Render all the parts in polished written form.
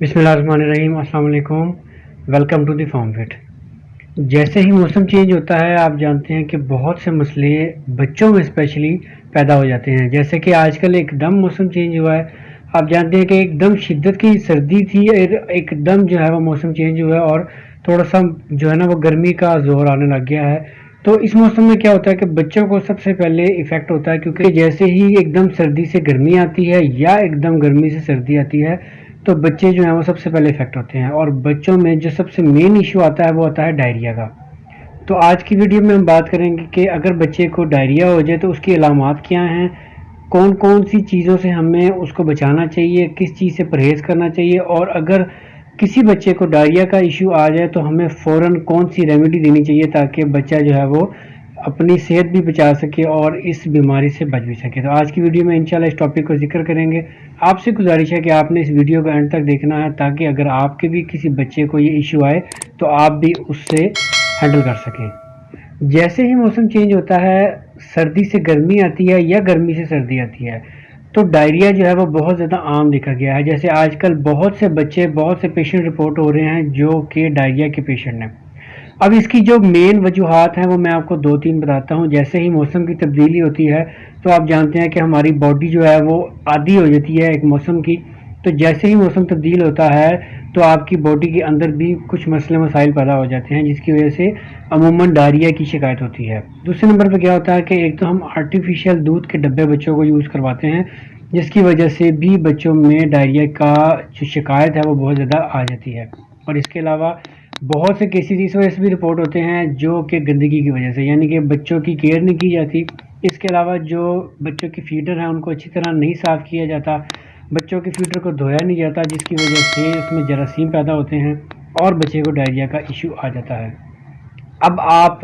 बिस्मिल्लाहिर्रहमानिर्रहीम। अस्सलाम वालेकुम। Welcome to the form fit. जैसे ही मौसम चेंज होता है आप जानते हैं कि बहुत से मसले बच्चों में स्पेशली पैदा हो जाते हैं। जैसे कि आजकल एकदम मौसम चेंज हुआ है, आप जानते हैं कि एकदम शिद्दत की सर्दी थी और एकदम जो है वो मौसम चेंज हुआ है और थोड़ा सा जो है ना वो गर्मी का जोर आने लग गया है। तो इस मौसम में क्या होता है कि बच्चों को सबसे पहले इफेक्ट होता है, क्योंकि जैसे ही एकदम सर्दी से गर्मी आती है या एकदम गर्मी से सर्दी आती है तो बच्चे जो हैं वो सबसे पहले इफेक्ट होते हैं। और बच्चों में जो सबसे मेन इशू आता है वो आता है डायरिया का। तो आज की वीडियो में हम बात करेंगे कि अगर बच्चे को डायरिया हो जाए तो उसकी अलामात क्या हैं, कौन कौन सी चीज़ों से हमें उसको बचाना चाहिए, किस चीज़ से परहेज़ करना चाहिए, और अगर किसी बच्चे को डायरिया का इशू आ जाए तो हमें फ़ौरन कौन सी रेमेडी देनी चाहिए ताकि बच्चा जो है वो अपनी सेहत भी बचा सके और इस बीमारी से बच भी सके। तो आज की वीडियो में इंशाल्लाह इस टॉपिक को जिक्र करेंगे। आपसे गुजारिश है कि आपने इस वीडियो को एंड तक देखना है ताकि अगर आपके भी किसी बच्चे को ये इशू आए तो आप भी उससे हैंडल कर सकें। जैसे ही मौसम चेंज होता है, सर्दी से गर्मी आती है या गर्मी से सर्दी आती है, तो डायरिया जो है वो बहुत ज़्यादा आम देखा गया है। जैसे आजकल बहुत से बच्चे, बहुत से पेशेंट रिपोर्ट हो रहे हैं जो कि डायरिया के पेशेंट हैं। अब इसकी जो मेन वजूहात हैं वो मैं आपको दो तीन बताता हूँ। जैसे ही मौसम की तब्दीली होती है तो आप जानते हैं कि हमारी बॉडी जो है वो आदी हो जाती है एक मौसम की। तो जैसे ही मौसम तब्दील होता है तो आपकी बॉडी के अंदर भी कुछ मसले मसाइल पैदा हो जाते हैं, जिसकी वजह से अमूमन डायरिया की शिकायत होती है। दूसरे नंबर पर क्या होता है कि एक तो हम आर्टिफिशियल दूध के डब्बे बच्चों को यूज़ करवाते हैं, जिसकी वजह से भी बच्चों में डायरिया का जो शिकायत है वो बहुत ज़्यादा आ जाती है। और इसके अलावा बहुत से केसेस इस वजह से भी रिपोर्ट होते हैं जो कि गंदगी की वजह से, यानी कि बच्चों की केयर नहीं की जाती। इसके अलावा जो बच्चों की फीडर हैं उनको अच्छी तरह नहीं साफ़ किया जाता, बच्चों के फीडर को धोया नहीं जाता, जिसकी वजह से उसमें जरासीम पैदा होते हैं और बच्चे को डायरिया का इशू आ जाता है। अब आप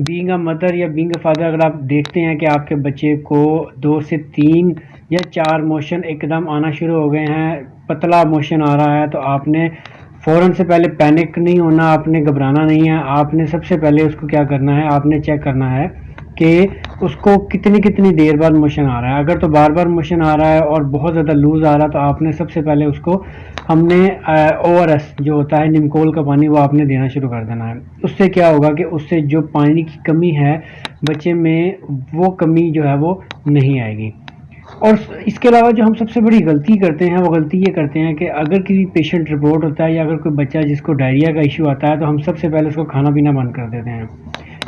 बीइंग अ मदर या बीइंग अ फादर अगर आप देखते हैं कि आपके बच्चे को 2 से 3 या 4 मोशन एकदम आना शुरू हो गए हैं, पतला मोशन आ रहा है, तो आपने फ़ौरन से पहले पैनिक नहीं होना, आपने घबराना नहीं है। आपने सबसे पहले उसको क्या करना है, आपने चेक करना है कि उसको कितनी कितनी देर बाद मोशन आ रहा है। अगर तो बार बार मोशन आ रहा है और बहुत ज़्यादा लूज़ आ रहा है तो आपने सबसे पहले उसको हमने ORS जो होता है निमकोल का पानी वो आपने देना शुरू कर देना है। उससे क्या होगा कि उससे जो पानी की कमी है बच्चे में वो कमी जो है वो नहीं आएगी। और इसके अलावा जो हम सबसे बड़ी गलती करते हैं वो गलती ये करते हैं कि अगर किसी पेशेंट रिपोर्ट होता है या अगर कोई बच्चा जिसको डायरिया का इशू आता है तो हम सबसे पहले उसको खाना पीना बंद कर देते हैं।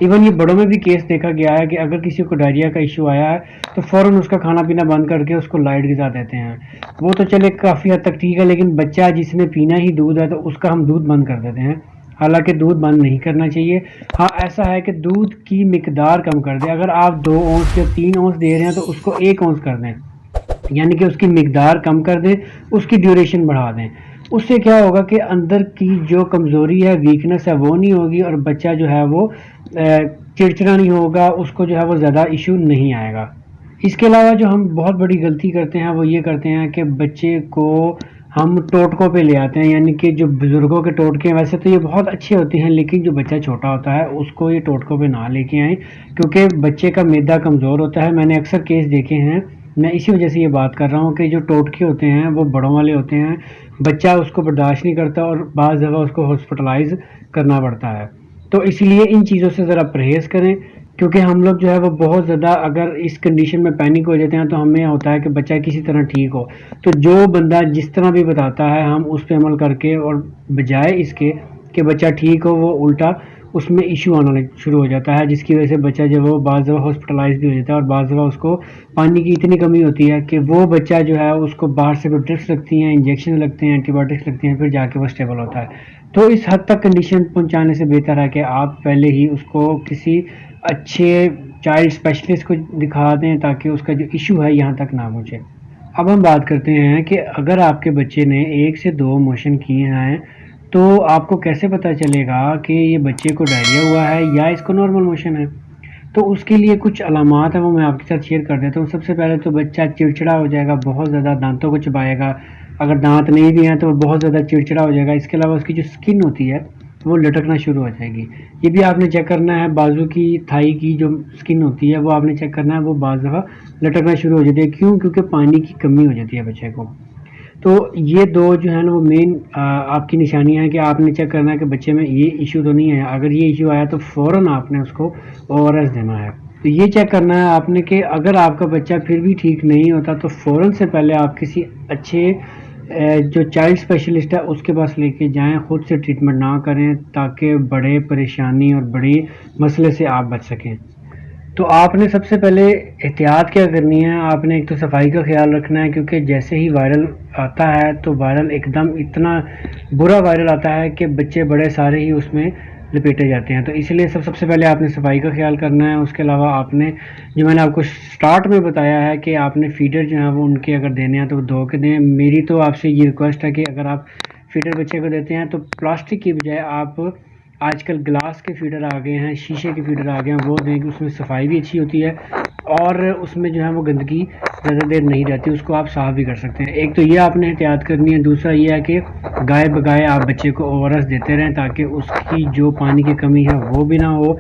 इवन ये बड़ों में भी केस देखा गया है कि अगर किसी को डायरिया का इशू आया है तो फ़ौरन उसका खाना पीना बंद करके उसको लाइट गिज़ा देते हैं। वो तो चले काफ़ी हद तक ठीक है, लेकिन बच्चा जिसने पीना ही दूध है तो उसका हम दूध बंद कर देते हैं। हालांकि दूध बंद नहीं करना चाहिए। हाँ, ऐसा है कि दूध की मिकदार कम कर दें। अगर आप 2 औंस या 3 औंस दे रहे हैं तो उसको 1 औंस कर दें, यानी कि उसकी मिकदार कम कर दें, उसकी ड्यूरेशन बढ़ा दें। उससे क्या होगा कि अंदर की जो कमज़ोरी है, वीकनेस है, वो नहीं होगी और बच्चा जो है वो चिड़चिड़ा नहीं होगा, उसको जो है वो ज़्यादा इशू नहीं आएगा। इसके अलावा जो हम बहुत बड़ी गलती करते हैं वो ये करते हैं कि बच्चे को हम टोटकों पे ले आते हैं, यानी कि जो बुज़ुर्गों के टोटके हैं वैसे तो ये बहुत अच्छे होते हैं, लेकिन जो बच्चा छोटा होता है उसको ये टोटकों पे ना लेके आएँ, क्योंकि बच्चे का मैदा कमज़ोर होता है। मैंने अक्सर केस देखे हैं, मैं इसी वजह से ये बात कर रहा हूँ कि जो टोटके होते हैं वो बड़ों वाले होते हैं, बच्चा उसको बर्दाश्त नहीं करता और बाज़ दफ़ा उसको हॉस्पिटलाइज़ करना पड़ता है। तो इसलिए इन चीज़ों से ज़रा परहेज़ करें, क्योंकि हम लोग जो है वो बहुत ज़्यादा अगर इस कंडीशन में पैनिक हो जाते हैं तो हमें होता है कि बच्चा किसी तरह ठीक हो। तो जो बंदा जिस तरह भी बताता है हम उस पर अमल करके, और बजाय इसके कि बच्चा ठीक हो वो उल्टा उसमें इशू आना शुरू हो जाता है, जिसकी वजह से बच्चा जो है वो बाज़ दफ़ा हॉस्पिटलाइज भी हो जाता है और बाज़ दफ़ा उसको पानी की इतनी कमी होती है कि वो बच्चा जो है उसको बाहर से ड्रिप्स लगती हैं, इंजेक्शन लगते हैं, एंटीबायोटिक्स लगती हैं, फिर जाके वो स्टेबल होता है। तो इस हद तक कंडीशन पहुंचाने से बेहतर है कि आप पहले ही उसको किसी अच्छे चाइल्ड स्पेशलिस्ट को दिखा दें ताकि उसका जो इशू है यहाँ तक ना पहुँचे। अब हम बात करते हैं कि अगर आपके बच्चे ने 1 से 2 मोशन किए हैं तो आपको कैसे पता चलेगा कि ये बच्चे को डायरिया हुआ है या इसको नॉर्मल मोशन है। तो उसके लिए कुछ अलामात हैं वो मैं आपके साथ शेयर कर देता हूँ। सबसे पहले तो बच्चा चिड़चिड़ा हो जाएगा, बहुत ज़्यादा दांतों को चबाएगा, अगर दांत नहीं भी हैं तो वो बहुत ज़्यादा चिड़चिड़ा हो जाएगा। इसके अलावा उसकी जो स्किन होती है वो लटकना शुरू हो जाएगी। ये भी आपने चेक करना है, बाजू की थाई की जो स्किन होती है वो आपने चेक करना है, वो बाज़ दफ़ा लटकना शुरू हो जाती है। क्यों? क्योंकि पानी की कमी हो जाती है बच्चे को। तो ये दो जो है ना वो मेन आपकी निशानियाँ हैं कि आपने चेक करना है कि बच्चे में ये इशू तो नहीं है। अगर ये इशू आया तो फ़ौरन आपने उसको ओआरएस देना है। तो ये चेक करना है आपने कि अगर आपका बच्चा फिर भी ठीक नहीं होता तो फ़ौरन से पहले आप किसी अच्छे जो चाइल्ड स्पेशलिस्ट है उसके पास लेके जाएं, खुद से ट्रीटमेंट ना करें ताकि बड़े परेशानी और बड़ी मसले से आप बच सकें। तो आपने सबसे पहले एहतियात क्या करनी है, आपने एक तो सफाई का ख्याल रखना है क्योंकि जैसे ही वायरल आता है तो वायरल एकदम इतना बुरा वायरल आता है कि बच्चे बड़े सारे ही उसमें लपेटे जाते हैं। तो इसलिए सबसे पहले आपने सफाई का ख्याल करना है। उसके अलावा आपने जो मैंने आपको स्टार्ट में बताया है कि आपने फीडर जो है वो उनके अगर देने हैं तो धो के दें। मेरी तो आपसे ये रिक्वेस्ट है कि अगर आप फीडर बच्चे को देते हैं तो प्लास्टिक की बजाय आप आजकल ग्लास के फीडर आ गए हैं, शीशे के फीडर आ गए हैं, वो दें कि उसमें सफाई भी अच्छी होती है और उसमें जो है वो गंदगी ज़्यादा देर नहीं रहती, उसको आप साफ़ भी कर सकते हैं। एक तो ये आपने एहतियात करनी है। दूसरा ये है कि गाय बगाए आप बच्चे को ओआरएस देते रहें ताकि उसकी जो पानी की कमी है वो भी ना हो।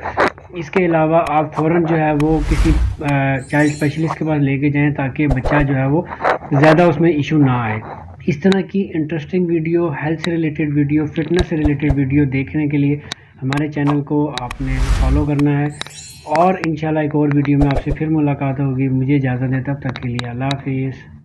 इसके अलावा आप फ़ौरन जो है वो किसी चाइल्ड स्पेशलिस्ट के पास लेके जाएं ताकि बच्चा जो है वो ज़्यादा उसमें इशू ना आए। इस तरह की इंटरेस्टिंग वीडियो, हेल्थ से रिलेटेड वीडियो, फिटनेस से रिलेटेड वीडियो देखने के लिए हमारे चैनल को आपने फॉलो करना है। और इंशाल्लाह एक और वीडियो में आपसे फिर मुलाकात होगी। मुझे इजाज़त दें, तब तक के लिए अल्लाह हाफिज़।